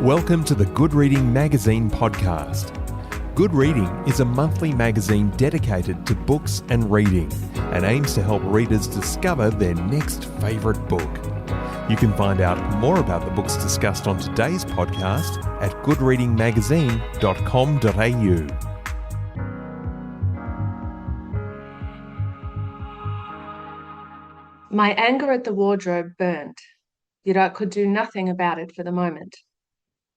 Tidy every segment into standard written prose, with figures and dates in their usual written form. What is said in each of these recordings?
Welcome to the Good Reading Magazine podcast. Good Reading is a monthly magazine dedicated to books and reading and aims to help readers discover their next favourite book. You can find out more about the books discussed on today's podcast at goodreadingmagazine.com.au. My anger at the wardrobe burned, yet I could do nothing about it for the moment.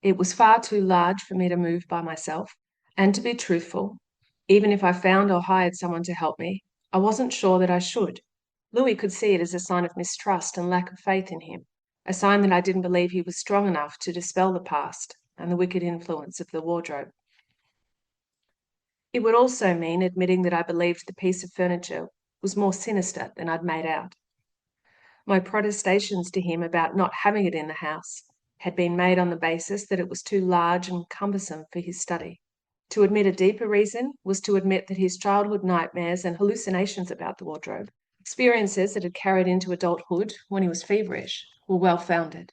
It was far too large for me to move by myself, and to be truthful, even if I found or hired someone to help me, I wasn't sure that I should. Louis could see it as a sign of mistrust and lack of faith in him, a sign that I didn't believe he was strong enough to dispel the past and the wicked influence of the wardrobe. It would also mean admitting that I believed the piece of furniture was more sinister than I'd made out. My protestations to him about not having it in the house had been made on the basis that it was too large and cumbersome for his study. To admit a deeper reason was to admit that his childhood nightmares and hallucinations about the wardrobe, experiences that had carried into adulthood when he was feverish, were well-founded.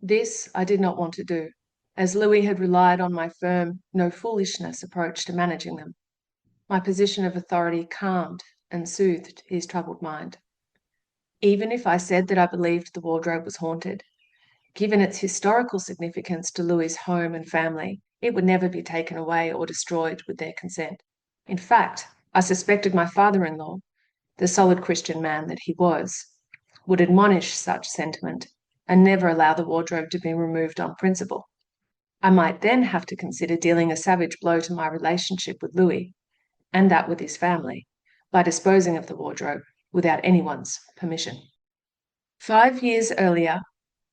This I did not want to do, as Louis had relied on my firm, no foolishness approach to managing them. My position of authority calmed and soothed his troubled mind. Even if I said that I believed the wardrobe was haunted, given its historical significance to Louis's home and family, it would never be taken away or destroyed with their consent. In fact, I suspected my father-in-law, the solid Christian man that he was, would admonish such sentiment and never allow the wardrobe to be removed on principle. I might then have to consider dealing a savage blow to my relationship with Louis, and that with his family, by disposing of the wardrobe without anyone's permission. 5 years earlier,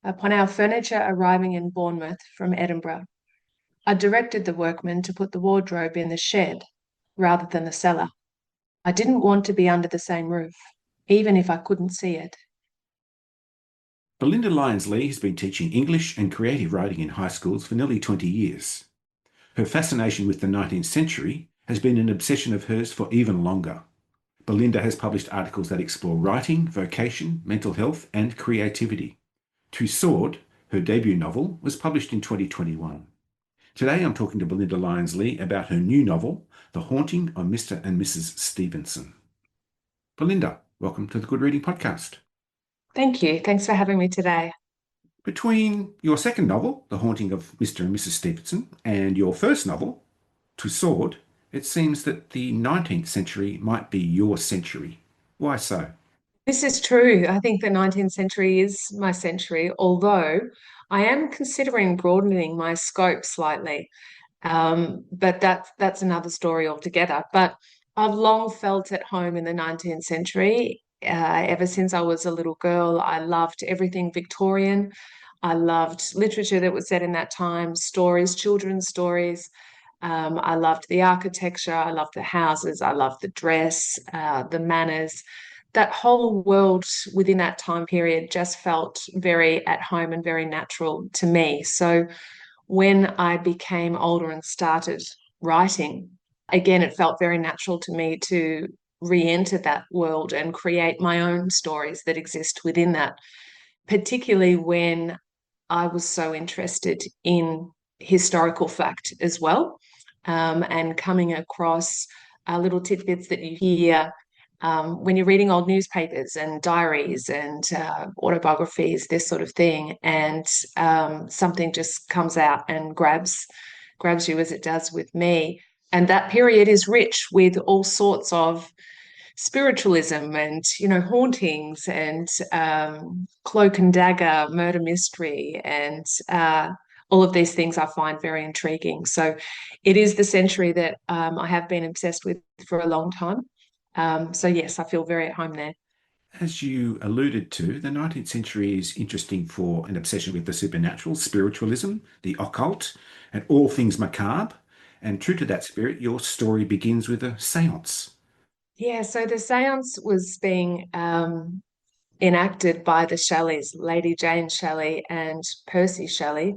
upon our furniture arriving in Bournemouth from Edinburgh, I directed the workmen to put the wardrobe in the shed rather than the cellar. I didn't want to be under the same roof, even if I couldn't see it. Belinda Lyons Lee has been teaching English and creative writing in high schools for nearly 20 years. Her fascination with the 19th century has been an obsession of hers for even longer. Belinda has published articles that explore writing, vocation, mental health, and creativity. To Sword, her debut novel, was published in 2021. Today I'm talking to Belinda Lyons Lee about her new novel, The Haunting of Mr. and Mrs. Stevenson. Belinda, welcome to the Good Reading Podcast. Thank you. Thanks for having me today. Between your second novel, The Haunting of Mr. and Mrs. Stevenson, and your first novel, To Sword, it seems that the 19th century might be your century. Why so? This is true. I think the 19th century is my century, although I am considering broadening my scope slightly. But that's another story altogether. But I've long felt at home in the 19th century. Ever since I was a little girl, I loved everything Victorian. I loved literature that was set in that time, stories, children's stories. I loved the architecture. I loved the houses. I loved the dress, the manners. That whole world within that time period just felt very at home and very natural to me. So when I became older and started writing, again, it felt very natural to me to re-enter that world and create my own stories that exist within that, particularly when I was so interested in historical fact as well, and coming across little tidbits that you hear when you're reading old newspapers and diaries and autobiographies, this sort of thing, and something just comes out and grabs you, as it does with me. And that period is rich with all sorts of spiritualism and, hauntings and cloak and dagger, murder mystery, and all of these things I find very intriguing. So it is the century that I have been obsessed with for a long time. So yes, I feel very at home there. As you alluded to, the 19th century is interesting for an obsession with the supernatural, spiritualism, the occult, and all things macabre. And true to that spirit, your story begins with a séance. Yeah, so the séance was being enacted by the Shelleys, Lady Jane Shelley and Percy Shelley.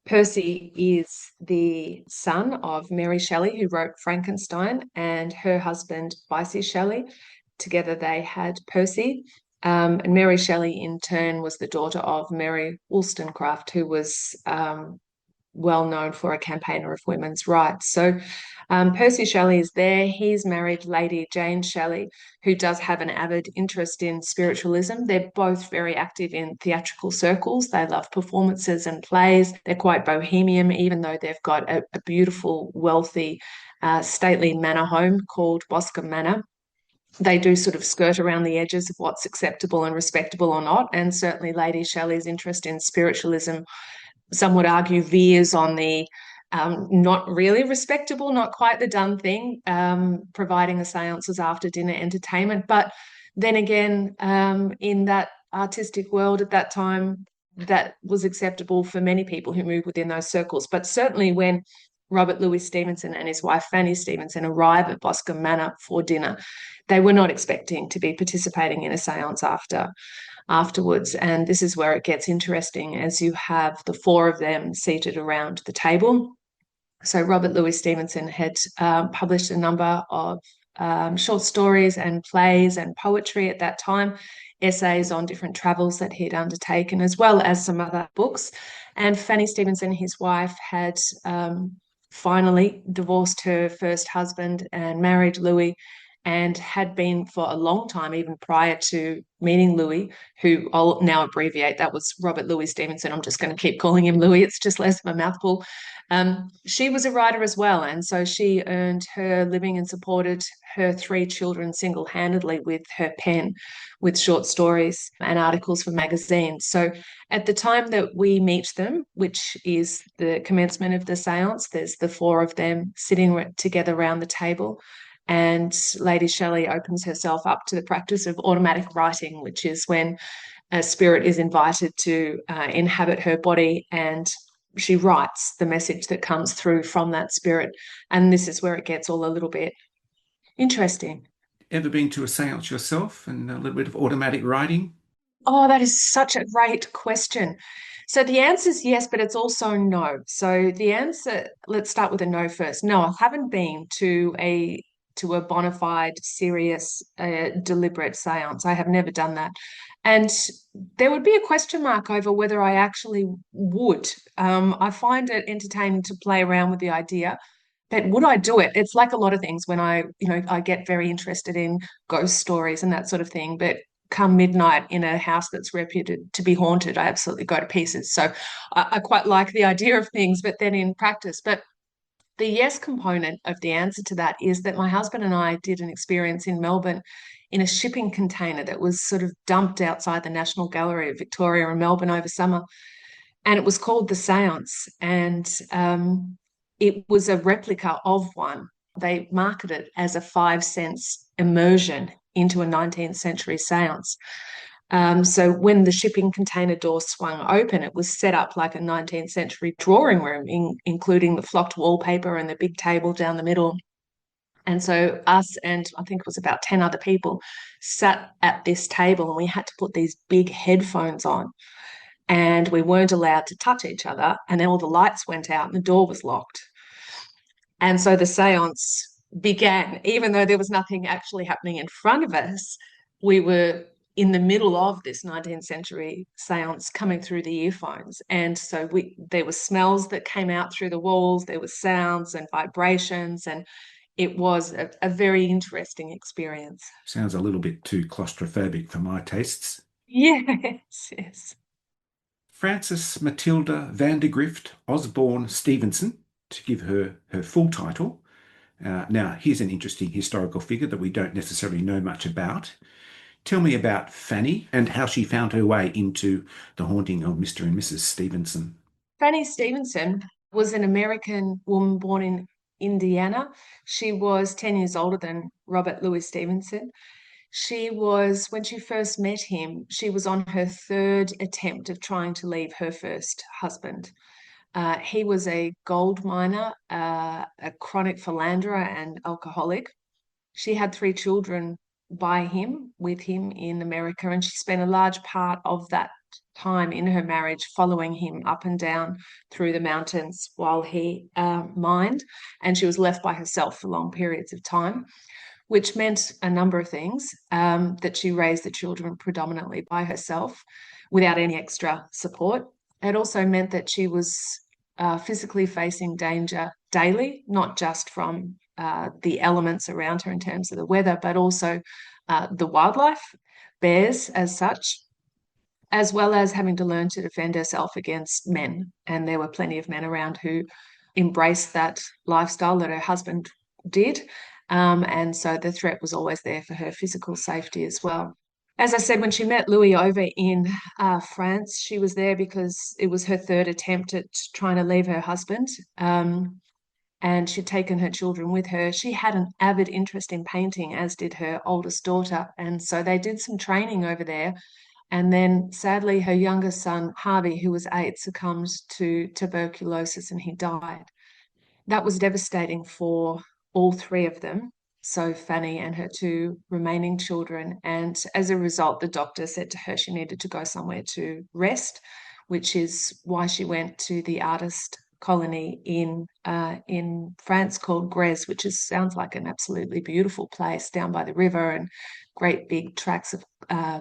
Percy is the son of Mary Shelley, who wrote Frankenstein, and her husband, Vicey Shelley. Together they had Percy. And Mary Shelley, in turn, was the daughter of Mary Wollstonecraft, who was well known for a campaigner of women's rights. So Percy Shelley is there. He's married Lady Jane Shelley, who does have an avid interest in spiritualism. They're both very active in theatrical circles. They love performances and plays. They're quite bohemian, even though they've got a beautiful, wealthy, stately manor home called Boscombe Manor. They do sort of skirt around the edges of what's acceptable and respectable or not. And certainly Lady Shelley's interest in spiritualism, some would argue, veers on the not really respectable, not quite the done thing, providing the seances after dinner entertainment. But then again, in that artistic world at that time, that was acceptable for many people who moved within those circles. But certainly when Robert Louis Stevenson and his wife Fanny Stevenson arrive at Boscombe Manor for dinner, they were not expecting to be participating in a seance afterwards. And this is where it gets interesting, as you have the four of them seated around the table. So Robert Louis Stevenson had published a number of short stories and plays and poetry at that time, essays on different travels that he'd undertaken, as well as some other books. And Fanny Stevenson, his wife, had finally divorced her first husband and married Louis, and had been for a long time, even prior to meeting Louis, who I'll now abbreviate. That was Robert Louis Stevenson. I'm just going to keep calling him Louis. It's just less of a mouthful. She was a writer as well, and so she earned her living and supported her three children single-handedly with her pen, with short stories and articles for magazines. So at the time that we meet them, which is the commencement of the seance, there's the four of them sitting together around the table, and Lady Shelley opens herself up to the practice of automatic writing, which is when a spirit is invited to inhabit her body, and she writes the message that comes through from that spirit. And this is where it gets all a little bit interesting. Ever been to a seance yourself and a little bit of automatic writing? Oh, that is such a great question. So the answer is yes, but it's also no. So the answer, let's start with a no first. No, I haven't been to a bona fide, serious, deliberate seance. I have never done that. And there would be a question mark over whether I actually would. I find it entertaining to play around with the idea, but would I do it? It's like a lot of things when I get very interested in ghost stories and that sort of thing. But come midnight in a house that's reputed to be haunted, I absolutely go to pieces. So I quite like the idea of things, but then in practice. But the yes component of the answer to that is that my husband and I did an experience in Melbourne in a shipping container that was sort of dumped outside the National Gallery of Victoria in Melbourne over summer. And it was called the Séance. And it was a replica of one. They marketed it as a 5 sense immersion into a 19th century séance. So when the shipping container door swung open, it was set up like a 19th century drawing room, including the flocked wallpaper and the big table down the middle. And so us and I think it was about 10 other people sat at this table, and we had to put these big headphones on, and we weren't allowed to touch each other. And then all the lights went out and the door was locked. And so the séance began, even though there was nothing actually happening in front of us. We were in the middle of this 19th century séance coming through the earphones. And so there were smells that came out through the walls, there were sounds and vibrations, and it was a very interesting experience. Sounds a little bit too claustrophobic for my tastes. Yes, yes. Frances Matilda Vandergrift Osborne Stevenson, to give her full title. Now, here's an interesting historical figure that we don't necessarily know much about. Tell me about Fanny and how she found her way into the haunting of Mr. and Mrs. Stevenson. Fanny Stevenson was an American woman born in Indiana. She was 10 years older than Robert Louis Stevenson. She was, when she first met him, she was on her third attempt of trying to leave her first husband. He was a gold miner, a chronic philanderer and alcoholic. She had 3 children with him in America, and she spent a large part of that time in her marriage following him up and down through the mountains while he mined, and she was left by herself for long periods of time, which meant a number of things, that she raised the children predominantly by herself without any extra support. It also meant that she was physically facing danger daily, not just from the elements around her in terms of the weather, but also the wildlife, bears as such, as well as having to learn to defend herself against men. And there were plenty of men around who embraced that lifestyle that her husband did. And so the threat was always there for her physical safety as well. As I said, when she met Louis over in France, she was there because it was her third attempt at trying to leave her husband. And she'd taken her children with her. She had an avid interest in painting, as did her oldest daughter. And so they did some training over there. And then sadly, her youngest son, Harvey, who was 8, succumbed to tuberculosis and he died. That was devastating for all 3 of them. So Fanny and her 2 remaining children. And as a result, the doctor said to her she needed to go somewhere to rest, which is why she went to the artist colony in France called Grèce, which sounds like an absolutely beautiful place down by the river and great big tracts of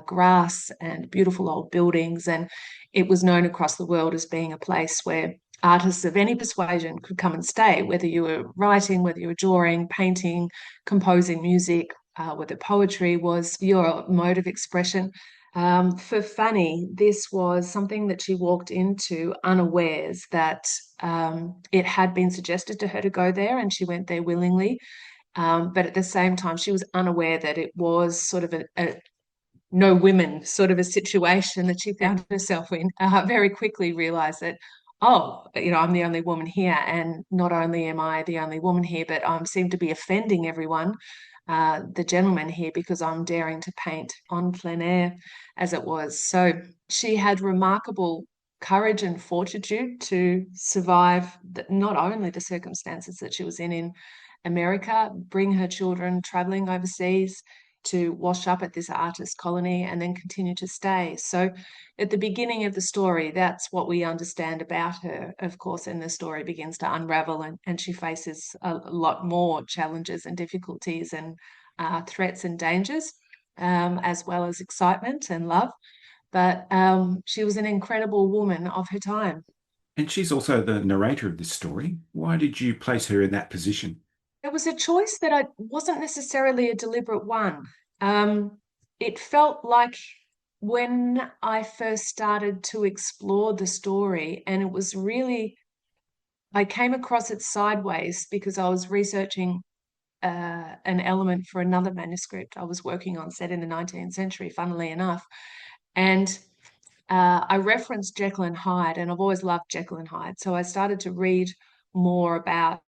grass and beautiful old buildings. And it was known across the world as being a place where artists of any persuasion could come and stay, whether you were writing, whether you were drawing, painting, composing music, whether poetry was your mode of expression. For Fanny, this was something that she walked into unawares that it had been suggested to her to go there, and she went there willingly. But at the same time, she was unaware that it was sort of a no women sort of a situation that she found herself in. Very quickly realized that, oh, I'm the only woman here, and not only am I the only woman here, but I seem to be offending everyone, the gentlemen here, because I'm daring to paint en plein air, as it was. So she had remarkable courage and fortitude to survive not only the circumstances that she was in America, bring her children traveling overseas, to wash up at this artist colony and then continue to stay. So at the beginning of the story, that's what we understand about her. Of course, and the story begins to unravel, and she faces a lot more challenges and difficulties and threats and dangers, as well as excitement and love. But she was an incredible woman of her time. And she's also the narrator of this story. Why did you place her in that position? It was a choice that wasn't necessarily a deliberate one. It felt like when I first started to explore the story, and it was really, I came across it sideways because I was researching an element for another manuscript I was working on set in the 19th century, funnily enough. And I referenced Jekyll and Hyde, and I've always loved Jekyll and Hyde. So I started to read more about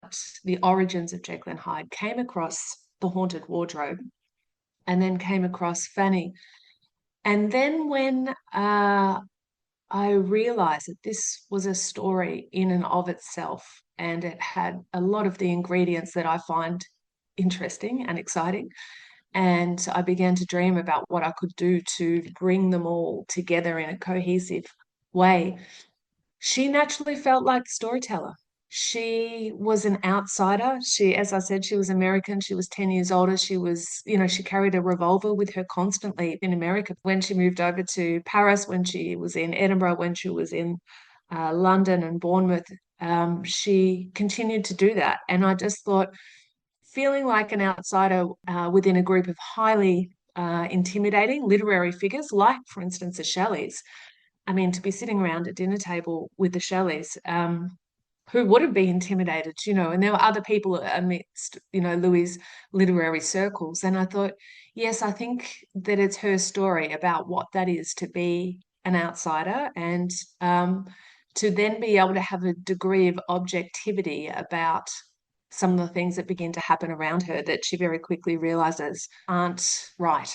the origins of Jekyll and Hyde, came across The Haunted Wardrobe, and then came across Fanny. And then when I realized that this was a story in and of itself, and it had a lot of the ingredients that I find interesting and exciting, and I began to dream about what I could do to bring them all together in a cohesive way, she naturally felt like the storyteller. She was an outsider. As I said, she was American. She was 10 years older. She was, she carried a revolver with her constantly in America. When she moved over to Paris, when she was in Edinburgh, when she was in London and Bournemouth, she continued to do that. And I just thought, feeling like an outsider within a group of highly intimidating literary figures, like, for instance, the Shelleys. I mean, to be sitting around a dinner table with the Shelleys, who wouldn't be intimidated, and there were other people amidst, Louis' literary circles. And I thought, yes, I think that it's her story about what that is to be an outsider, and to then be able to have a degree of objectivity about some of the things that begin to happen around her that she very quickly realizes aren't right.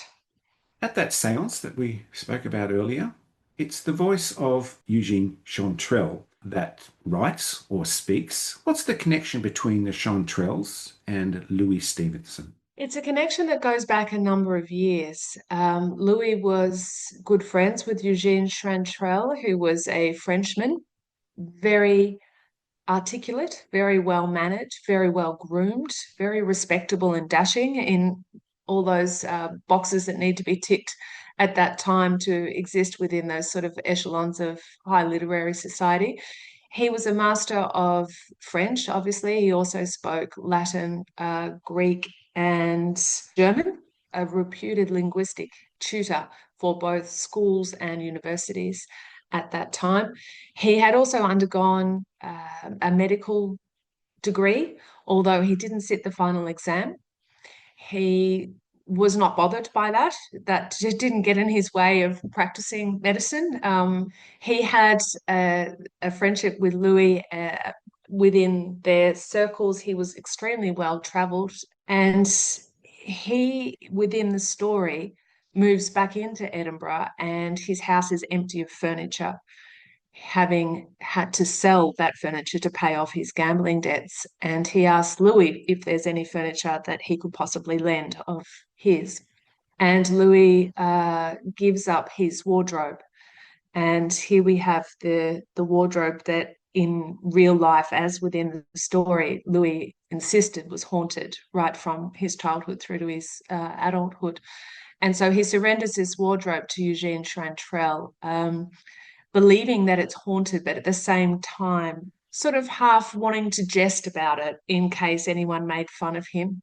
At that séance that we spoke about earlier, it's the voice of Eugene Chantrelle that writes or speaks. What's the connection between the Chantrelles and Louis Stevenson? It's a connection that goes back a number of years. Louis was good friends with Eugene Chantrelle, who was a Frenchman, very articulate, very well mannered, very well groomed, very respectable and dashing in all those boxes that need to be ticked at that time to exist within those sort of echelons of high literary society. He was a master of French, obviously. He also spoke Latin, Greek, and German, a reputed linguistic tutor for both schools and universities at that time. He had also undergone a medical degree, although he didn't sit the final exam. He was not bothered by that. That just didn't get in his way of practicing medicine. He had a friendship with Louis within their circles. He was extremely well traveled, and he, within the story, moves back into Edinburgh, and his house is empty of furniture, having had to sell that furniture to pay off his gambling debts. And he asked Louis if there's any furniture that he could possibly lend of his. And Louis gives up his wardrobe. And here we have the wardrobe that in real life, as within the story, Louis insisted was haunted right from his childhood through to his adulthood. And so he surrenders this wardrobe to Eugene Chantrelle, believing that it's haunted, but at the same time, sort of half wanting to jest about it in case anyone made fun of him.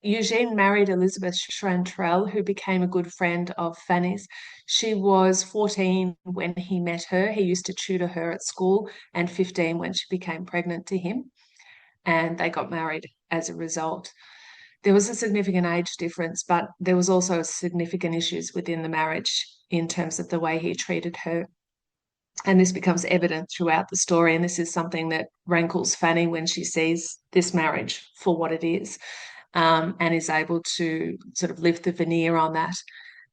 Eugene married Elizabeth Chantrelle, who became a good friend of Fanny's. She was 14 when he met her. He used to tutor her at school, and 15 when she became pregnant to him. And they got married as a result. There was a significant age difference, but there was also significant issues within the marriage in terms of the way he treated her. And this becomes evident throughout the story. And this is something that rankles Fanny when she sees this marriage for what it is, and is able to sort of lift the veneer on that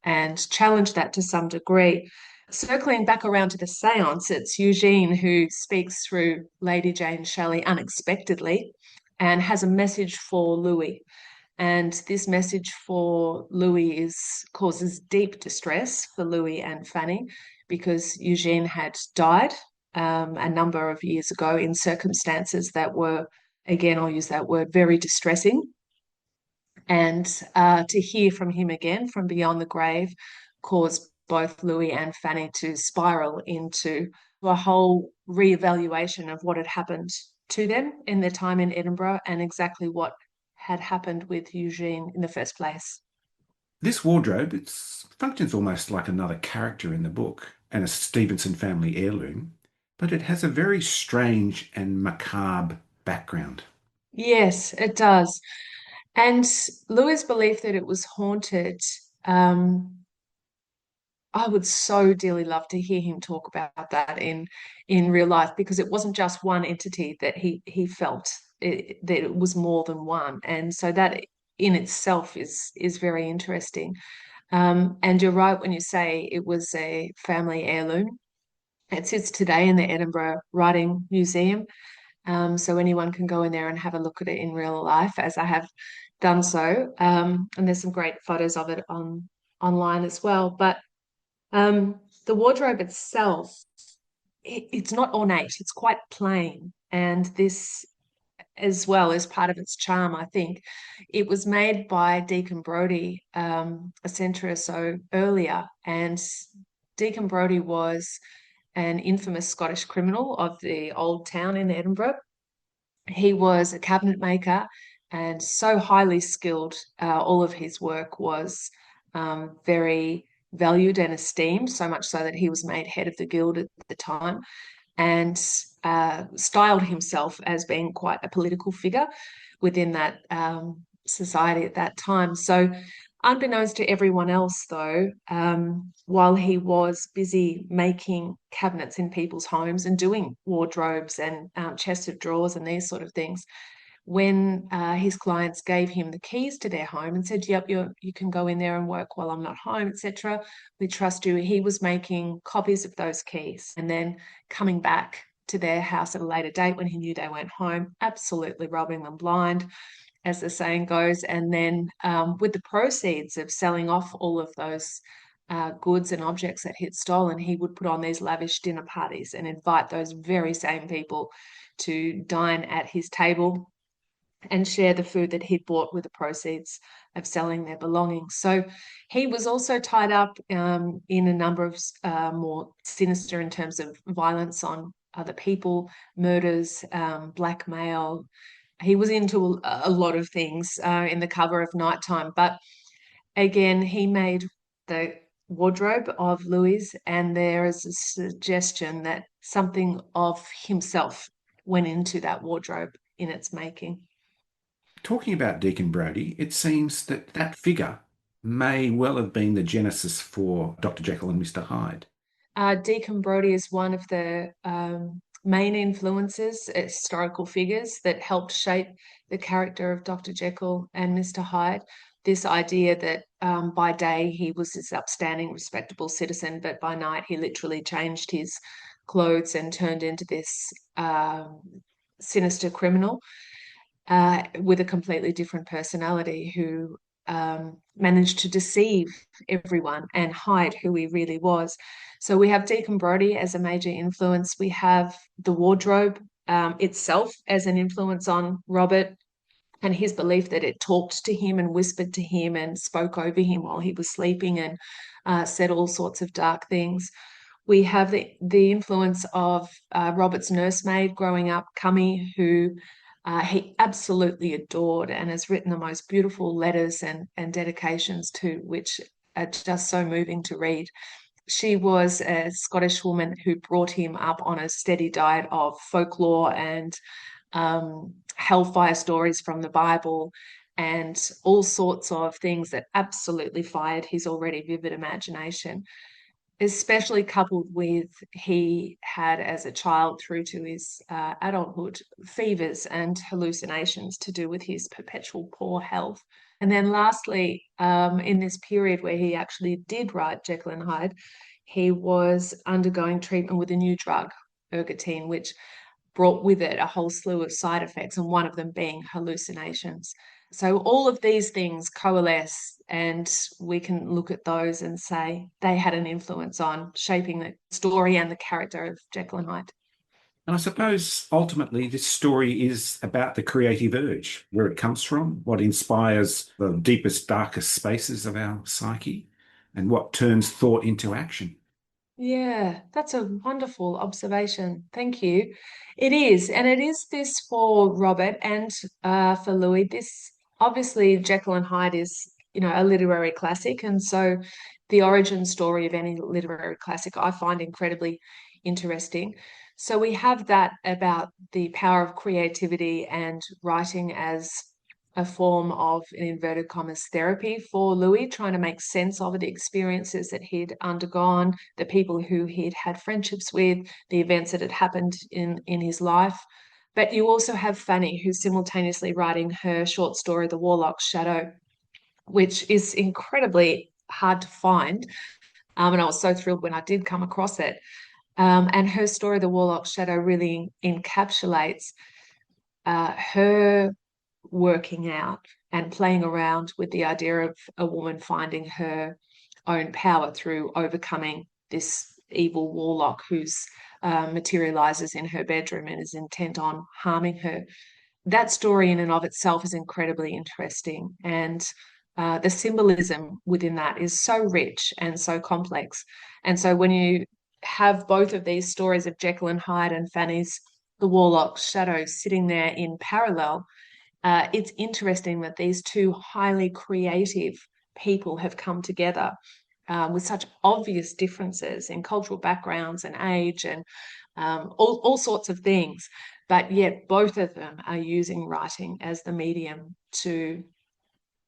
and challenge that to some degree. Circling back around to the séance, it's Eugene who speaks through Lady Jane Shelley unexpectedly and has a message for Louis. And this message for Louis causes deep distress for Louis and Fanny, because Eugene had died a number of years ago in circumstances that were, again, I'll use that word, very distressing. And to hear from him again from beyond the grave caused both Louis and Fanny to spiral into a whole reevaluation of what had happened to them in their time in Edinburgh and exactly what had happened with Eugene in the first place. This wardrobe, it functions almost like another character in the book and a Stevenson family heirloom, but it has a very strange and macabre background. Yes, it does. And Louis' belief that it was haunted, I would so dearly love to hear him talk about that in real life, because it wasn't just one entity that he felt, that it was more than one. And so that in itself is very interesting. And you're right when you say it was a family heirloom. It sits today in the Edinburgh Writing Museum. So anyone can go in there and have a look at it in real life, as I have done so. And there's some great photos of it online as well. But the wardrobe itself, it's not ornate, it's quite plain. And this, as well, is part of its charm, I think. It was made by Deacon Brodie a century or so earlier. And Deacon Brodie was an infamous Scottish criminal of the old town in Edinburgh. He was a cabinet maker and so highly skilled. All of his work was very valued and esteemed, so much so that he was made head of the guild at the time, and styled himself as being quite a political figure within that society at that time. So unbeknownst to everyone else, though, while he was busy making cabinets in people's homes and doing wardrobes and chests of drawers and these sort of things, when his clients gave him the keys to their home and said, yep, you can go in there and work while I'm not home, etc., we trust you, he was making copies of those keys and then coming back to their house at a later date when he knew they went home, absolutely robbing them blind, as the saying goes. And then with the proceeds of selling off all of those goods and objects that he'd stolen, he would put on these lavish dinner parties and invite those very same people to dine at his table and share the food that he'd bought with the proceeds of selling their belongings. So he was also tied up in a number of more sinister, in terms of violence on other people, murders, blackmail. He was into a lot of things in the cover of Nighttime. But again, he made the wardrobe of Louis, and there is a suggestion that something of himself went into that wardrobe in its making. Talking about Deacon Brodie, it seems that that figure may well have been the genesis for Dr. Jekyll and Mr. Hyde. Deacon Brodie is one of the main influences, historical figures that helped shape the character of Dr. Jekyll and Mr. Hyde. This idea that by day he was this upstanding, respectable citizen, but by night he literally changed his clothes and turned into this sinister criminal with a completely different personality who managed to deceive everyone and hide who he really was. So we have Deacon Brodie as a major influence. We have the wardrobe itself as an influence on Robert, and his belief that it talked to him and whispered to him and spoke over him while he was sleeping and said all sorts of dark things. We have the influence of Robert's nursemaid growing up, Cummy, who he absolutely adored and has written the most beautiful letters and dedications to, which are just so moving to read. She was a Scottish woman who brought him up on a steady diet of folklore and hellfire stories from the Bible and all sorts of things that absolutely fired his already vivid imagination, especially coupled with he had as a child through to his adulthood fevers and hallucinations to do with his perpetual poor health. And then lastly, in this period where he actually did write Jekyll and Hyde, he was undergoing treatment with a new drug, ergotine, which brought with it a whole slew of side effects, and one of them being hallucinations. So all of these things coalesce, and we can look at those and say they had an influence on shaping the story and the character of Jekyll and Hyde. And I suppose ultimately this story is about the creative urge, where it comes from, what inspires the deepest, darkest spaces of our psyche, and what turns thought into action. Yeah, that's a wonderful observation. Thank you. It is, and it is this for Robert and for Louis. This obviously Jekyll and Hyde is, a literary classic, and so the origin story of any literary classic I find incredibly interesting. So we have that about the power of creativity and writing as a form of, in inverted commas, therapy for Louis, trying to make sense of the experiences that he'd undergone, the people who he'd had friendships with, the events that had happened in his life. But you also have Fanny, who's simultaneously writing her short story, The Warlock's Shadow, which is incredibly hard to find. And I was so thrilled when I did come across it. And her story, The Warlock's Shadow, really encapsulates her working out and playing around with the idea of a woman finding her own power through overcoming this evil warlock who's materializes in her bedroom and is intent on harming her. That story in and of itself is incredibly interesting, and the symbolism within that is so rich and so complex. And so when you have both of these stories of Jekyll and Hyde and Fanny's The Warlock's Shadow sitting there in parallel, it's interesting that these two highly creative people have come together with such obvious differences in cultural backgrounds and age and all sorts of things, but yet both of them are using writing as the medium to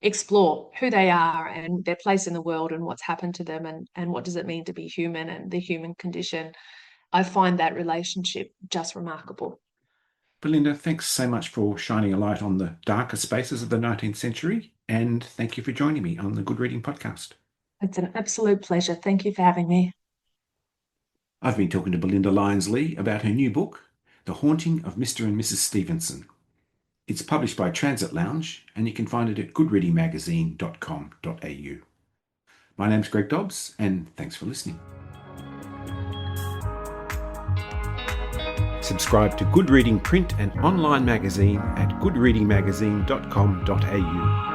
explore who they are and their place in the world and what's happened to them and what does it mean to be human and the human condition. I find that relationship just remarkable. Belinda, thanks so much for shining a light on the darker spaces of the 19th century, and thank you for joining me on the Good Reading Podcast. It's an absolute pleasure. Thank you for having me. I've been talking to Belinda Lyons Lee about her new book, The Haunting of Mr. and Mrs. Stevenson. It's published by Transit Lounge, and you can find it at goodreadingmagazine.com.au. My name's Greg Dobbs, and thanks for listening. Subscribe to Good Reading print and online magazine at goodreadingmagazine.com.au.